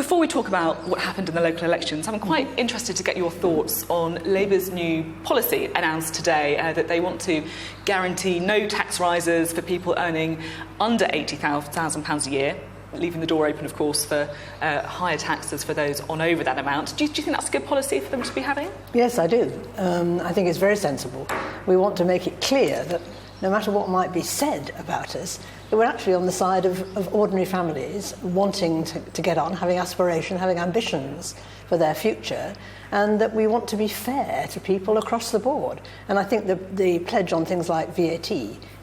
before we talk about what happened in the local elections, I'm quite interested to get your thoughts on Labour's new policy announced today, that they want to guarantee no tax rises for people earning under £80,000 a year, leaving the door open, of course, for higher taxes for those on over that amount. Do you think that's a good policy for them to be having? Yes, I do. I think it's very sensible. We want to make it clear that no matter what might be said about us, that we're actually on the side of ordinary families wanting to get on, having aspiration, having ambitions for their future, and that we want to be fair to people across the board. And I think the pledge on things like VAT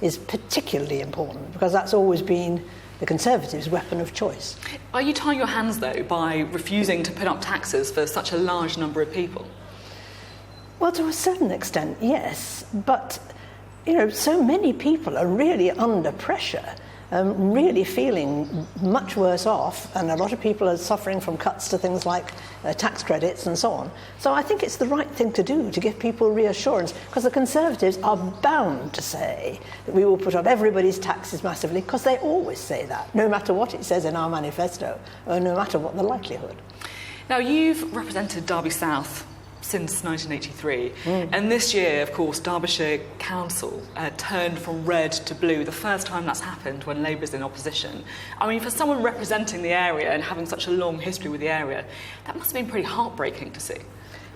is particularly important, because that's always been the Conservatives' weapon of choice. Are you tying your hands, though, by refusing to put up taxes for such a large number of people? Well, to a certain extent, yes. But, so many people are really under pressure, really feeling much worse off, and a lot of people are suffering from cuts to things like tax credits and so on. So I think it's the right thing to do, to give people reassurance, because the Conservatives are bound to say that we will put up everybody's taxes massively, because they always say that, no matter what it says in our manifesto, or no matter what the likelihood. Now, you've represented Derby South since 1983, and this year, of course, Derbyshire Council turned from red to blue, the first time that's happened when Labour's in opposition. I mean, for someone representing the area and having such a long history with the area, that must have been pretty heartbreaking to see.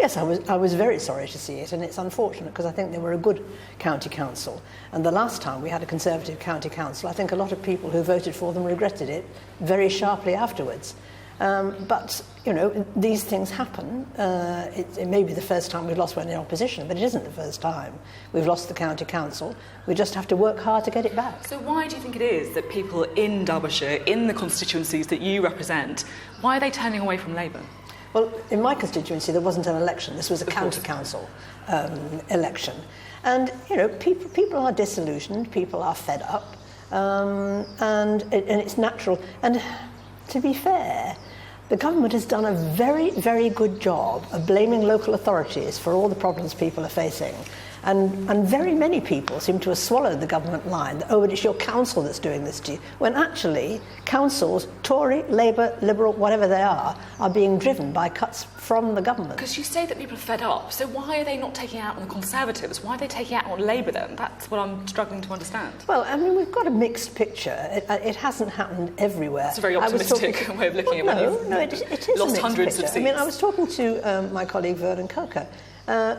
Yes, I was very sorry to see it, and it's unfortunate, because I think they were a good county council. And the last time we had a Conservative county council, I think a lot of people who voted for them regretted it very sharply afterwards. But, these things happen. It may be the first time we've lost one in opposition, but it isn't the first time we've lost the county council. We just have to work hard to get it back. So why do you think it is that people in Derbyshire, in the constituencies that you represent, why are they turning away from Labour? Well, in my constituency, there wasn't an election. This was a county council election. And, people are disillusioned, people are fed up, and it's natural. And to be fair, the government has done a very, very good job of blaming local authorities for all the problems people are facing. And very many people seem to have swallowed the government line that, but it's your council that's doing this to you, when actually councils, Tory, Labour, Liberal, whatever they are being driven by cuts from the government. Because you say that people are fed up, so why are they not taking it out on the Conservatives? Why are they taking it out on Labour then? That's what I'm struggling to understand. Well, I mean, we've got a mixed picture. It hasn't happened everywhere. It's a very optimistic way of looking at it. No, it is lost a mixed hundreds picture. of seats. I mean, I was talking to my colleague Vernon Coker,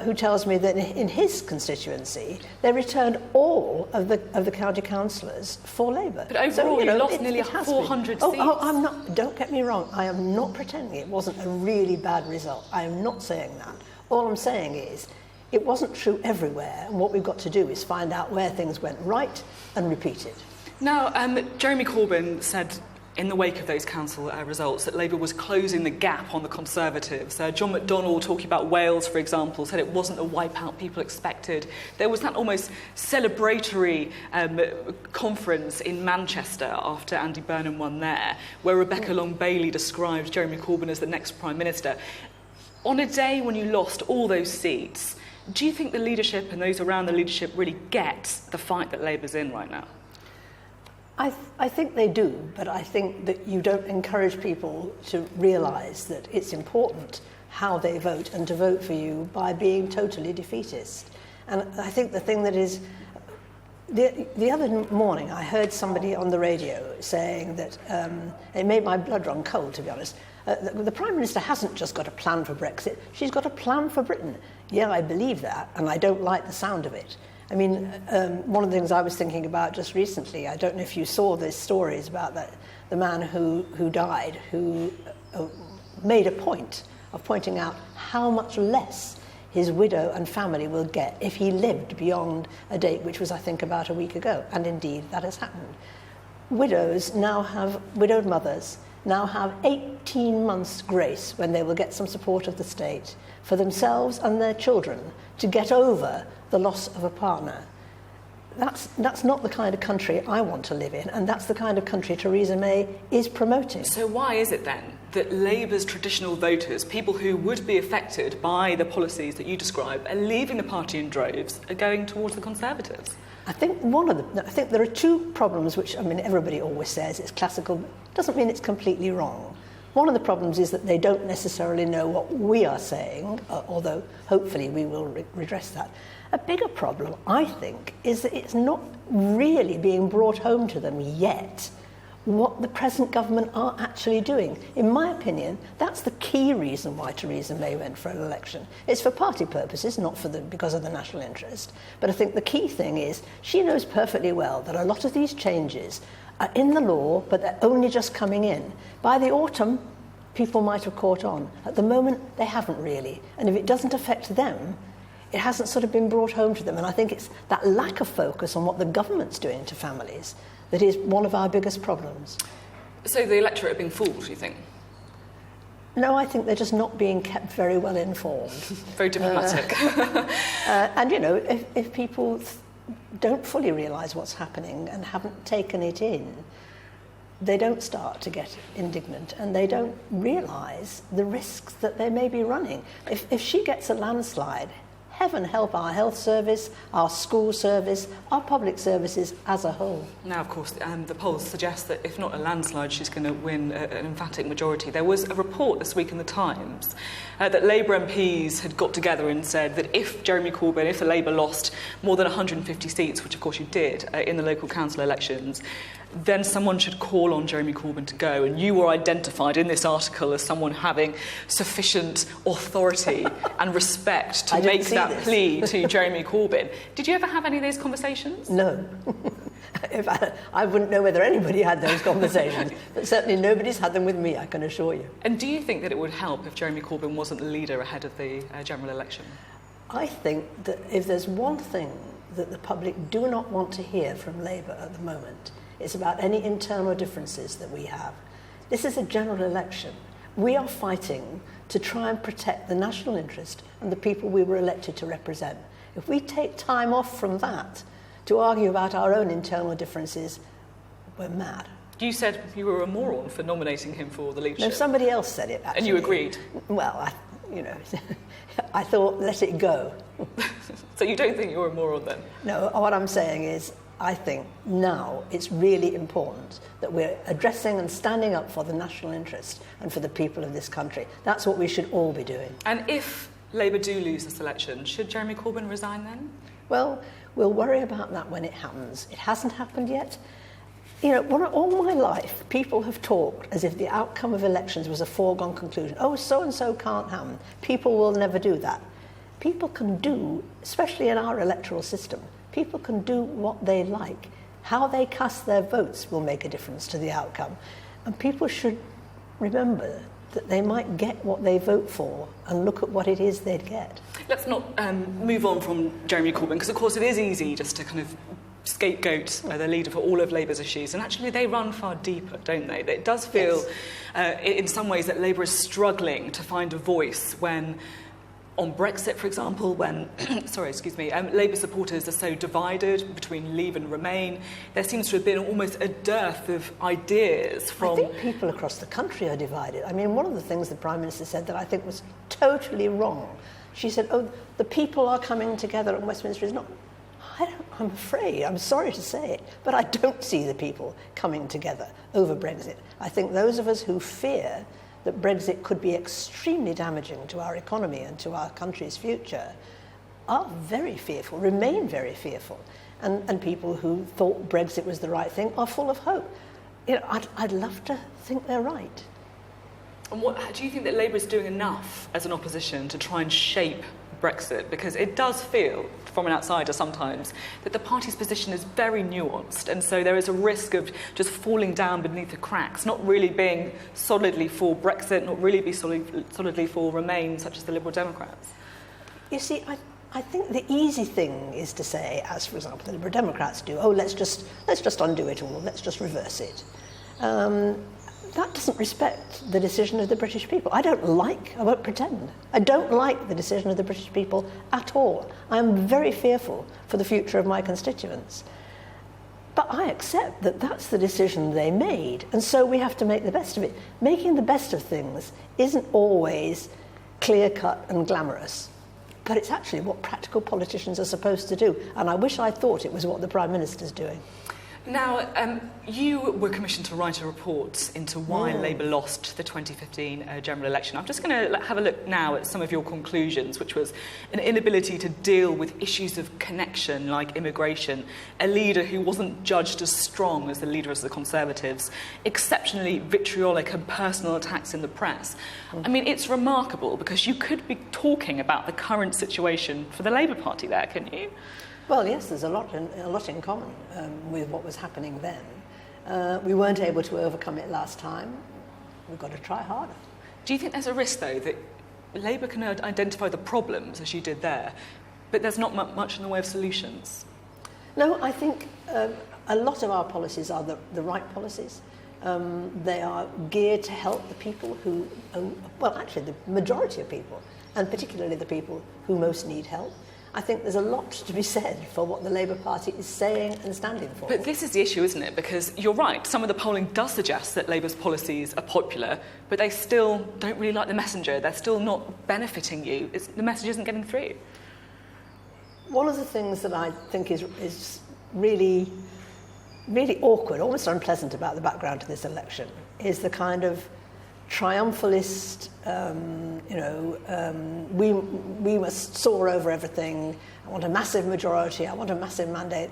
who tells me that in his constituency they returned all of the county councillors for Labour. But overall, you lost nearly 400 seats. I'm not. Don't get me wrong. I am not pretending it wasn't a really bad result. I am not saying that. All I'm saying is it wasn't true everywhere, and what we've got to do is find out where things went right and repeat it. Now, Jeremy Corbyn said in the wake of those council results that Labour was closing the gap on the Conservatives. John McDonnell, talking about Wales, for example, said it wasn't the wipeout people expected. There was that almost celebratory conference in Manchester after Andy Burnham won there, where Rebecca Long-Bailey described Jeremy Corbyn as the next Prime Minister. On a day when you lost all those seats, do you think the leadership and those around the leadership really get the fight that Labour's in right now? I think they do, but I think that you don't encourage people to realise that it's important how they vote and to vote for you by being totally defeatist. And I think the thing that is... The other morning I heard somebody on the radio saying that it made my blood run cold, to be honest. The Prime Minister hasn't just got a plan for Brexit, she's got a plan for Britain. Yeah, I believe that, and I don't like the sound of it. I mean, one of the things I was thinking about just recently, I don't know if you saw these stories about the man who died, who made a point of pointing out how much less his widow and family will get if he lived beyond a date which was, I think, about a week ago. And indeed, that has happened. Widowed mothers now have 18 months' grace when they will get some support of the state for themselves and their children to get over the loss of a partner. That's not the kind of country I want to live in, and that's the kind of country Theresa May is promoting. So why is it then that Labour's traditional voters, people who would be affected by the policies that you describe, are leaving the party in droves, are going towards the Conservatives? I think there are two problems which, I mean, everybody always says it's classical, but doesn't mean it's completely wrong. One of the problems is that they don't necessarily know what we are saying, although hopefully we will redress that. A bigger problem, I think, is that it's not really being brought home to them yet what the present government are actually doing. In my opinion, that's the key reason why Theresa May went for an election. It's for party purposes, not because of the national interest. But I think the key thing is she knows perfectly well that a lot of these changes are in the law, but they're only just coming in. By the autumn, people might have caught on. At the moment, they haven't really. And if it doesn't affect them, it hasn't sort of been brought home to them. And I think it's that lack of focus on what the government's doing to families that is one of our biggest problems. So the electorate are being fooled, do you think? No, I think they're just not being kept very well informed. Very diplomatic. And, you know, if people don't fully realise what's happening and haven't taken it in, they don't start to get indignant and they don't realise the risks that they may be running. If she gets a landslide, heaven help our health service, our school service, our public services as a whole. Now, of course, the polls suggest that if not a landslide, she's going to win an emphatic majority. There was a report this week in the Times that Labour MPs had got together and said that if Jeremy Corbyn, if the Labour lost more than 150 seats, which of course you did in the local council elections, then someone should call on Jeremy Corbyn to go. And you were identified in this article as someone having sufficient authority and respect to make that plea to Jeremy Corbyn. Did you ever have any of these conversations? No. I wouldn't know whether anybody had those conversations, but certainly nobody's had them with me, I can assure you. And do you think that it would help if Jeremy Corbyn wasn't the leader ahead of the general election? I think that if there's one thing that the public do not want to hear from Labour at the moment, it's about any internal differences that we have. This is a general election. We are fighting to try and protect the national interest and the people we were elected to represent. If we take time off from that to argue about our own internal differences, we're mad. You said you were a moron for nominating him for the leadership. No, somebody else said it, actually. And you agreed? Well, I thought, let it go. So you don't think you're a moron then? No, what I'm saying is, I think now it's really important that we're addressing and standing up for the national interest and for the people of this country. That's what we should all be doing. And if Labour do lose this election, should Jeremy Corbyn resign then? Well, we'll worry about that when it happens. It hasn't happened yet. You know, all my life, people have talked as if the outcome of elections was a foregone conclusion. Oh, so-and-so can't happen. People will never do that. People can do, especially in our electoral system, people can do what they like. How they cast their votes will make a difference to the outcome. And people should remember that they might get what they vote for and look at what it is they'd get. Let's not move on from Jeremy Corbyn, because of course it is easy just to kind of scapegoat the leader for all of Labour's issues, and actually they run far deeper, don't they? It does feel in some ways that Labour is struggling to find a voice when, on Brexit, for example, when Labour supporters are so divided between Leave and Remain, there seems to have been almost a dearth of ideas from... I think people across the country are divided. I mean, one of the things the Prime Minister said that I think was totally wrong, she said, oh, the people are coming together at Westminster is not... I'm afraid, I'm sorry to say it, but I don't see the people coming together over Brexit. I think those of us who fear that Brexit could be extremely damaging to our economy and to our country's future are very fearful, remain very fearful. And people who thought Brexit was the right thing are full of hope. You know, I'd love to think they're right. And do you think that Labour is doing enough as an opposition to try and shape Brexit? Because it does feel, from an outsider sometimes, that the party's position is very nuanced, and so there is a risk of just falling down beneath the cracks, not really being solidly for Brexit, not really be solidly for Remain, such as the Liberal Democrats. You see, I think the easy thing is to say, as for example the Liberal Democrats do, oh, let's just undo it all, let's just reverse it. That doesn't respect the decision of the British people. I won't pretend, I don't like the decision of the British people at all. I am very fearful for the future of my constituents. But I accept that that's the decision they made, and so we have to make the best of it. Making the best of things isn't always clear-cut and glamorous, but it's actually what practical politicians are supposed to do, and I wish I thought it was what the Prime Minister's doing. Now, you were commissioned to write a report into why Labour lost the 2015 general election. I'm just going to have a look now at some of your conclusions, which was an inability to deal with issues of connection like immigration, a leader who wasn't judged as strong as the leader of the Conservatives, exceptionally vitriolic and personal attacks in the press. I mean, it's remarkable because you could be talking about the current situation for the Labour Party there, couldn't you? Well, yes, there's a lot in common with what was happening then. We weren't able to overcome it last time. We've got to try harder. Do you think there's a risk, though, that Labour can identify the problems, as you did there, but there's not much in the way of solutions? No, I think a lot of our policies are the right policies. They are geared to help the people who, well, actually the majority of people, and particularly the people who most need help. I think there's a lot to be said for what the Labour Party is saying and standing for. But this is the issue, isn't it? Because you're right, some of the polling does suggest that Labour's policies are popular, but they still don't really like the messenger. They're still not benefiting you. The message isn't getting through. One of the things that I think is really, really awkward, almost unpleasant about the background to this election is the kind of triumphalist, we must soar over everything. I want a massive majority. I want a massive mandate.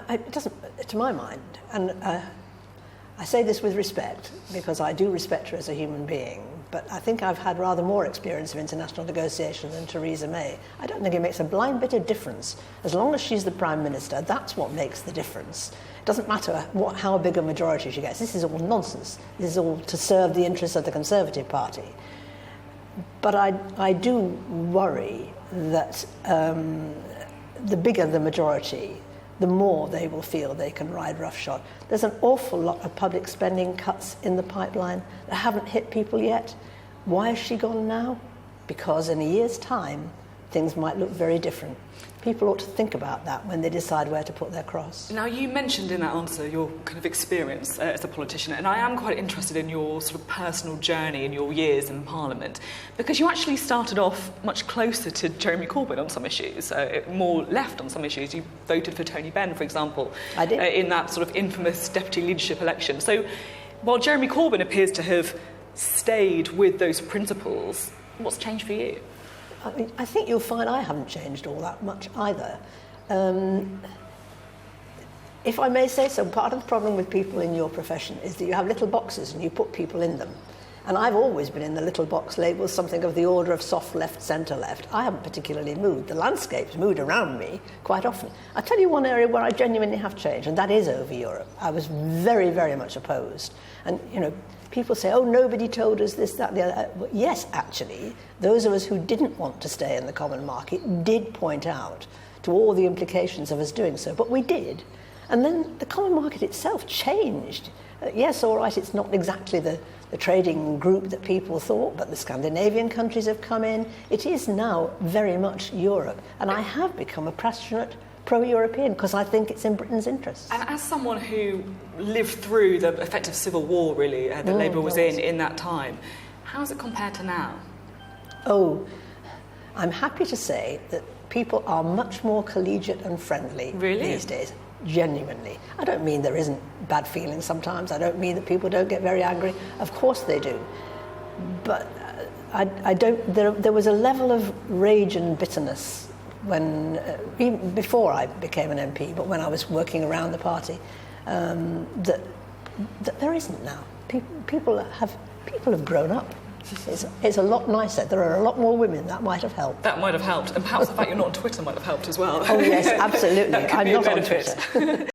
It doesn't, to my mind, and I say this with respect because I do respect her as a human being, but I think I've had rather more experience of international negotiation than Theresa May. I don't think it makes a blind bit of difference. As long as she's the Prime Minister, that's what makes the difference. It doesn't matter how big a majority she gets. This is all nonsense. This is all to serve the interests of the Conservative Party. But I do worry that the bigger the majority, the more they will feel they can ride roughshod. There's an awful lot of public spending cuts in the pipeline that haven't hit people yet. Why has she gone now? Because in a year's time, things might look very different. People ought to think about that when they decide where to put their cross. Now, you mentioned in that answer your kind of experience as a politician, and I am quite interested in your sort of personal journey in your years in Parliament, because you actually started off much closer to Jeremy Corbyn on some issues, more left on some issues. You voted for Tony Benn, for example, I did. In that sort of infamous deputy leadership election. So while Jeremy Corbyn appears to have stayed with those principles, what's changed for you? I mean, I think you'll find I haven't changed all that much either. If I may say so, part of the problem with people in your profession is that you have little boxes and you put people in them. And I've always been in the little box labelled something of the order of soft left, centre left. I haven't particularly moved. The landscape's moved around me quite often. I'll tell you one area where I genuinely have changed, and that is over Europe. I was very, very much opposed. And, people say, oh, nobody told us this, that, the other. Well, yes, actually, those of us who didn't want to stay in the common market did point out to all the implications of us doing so, but we did. And then the common market itself changed. Yes, all right, it's not exactly the trading group that people thought, but the Scandinavian countries have come in. It is now very much Europe, and I have become a passionate pro-European because I think it's in Britain's interests. And as someone who lived through the effective civil war, really, that Labour was in that time, how does it compare to now? Oh, I'm happy to say that people are much more collegiate and friendly these days, genuinely. I don't mean there isn't bad feelings sometimes. I don't mean that people don't get very angry. Of course they do. But I don't. There was a level of rage and bitterness when, even before I became an MP, but when I was working around the party, that there isn't now. People have grown up. It's a lot nicer. There are a lot more women. That might have helped. That might have helped, and perhaps the fact you're not on Twitter might have helped as well. Oh yes, absolutely. I'm not on Twitter.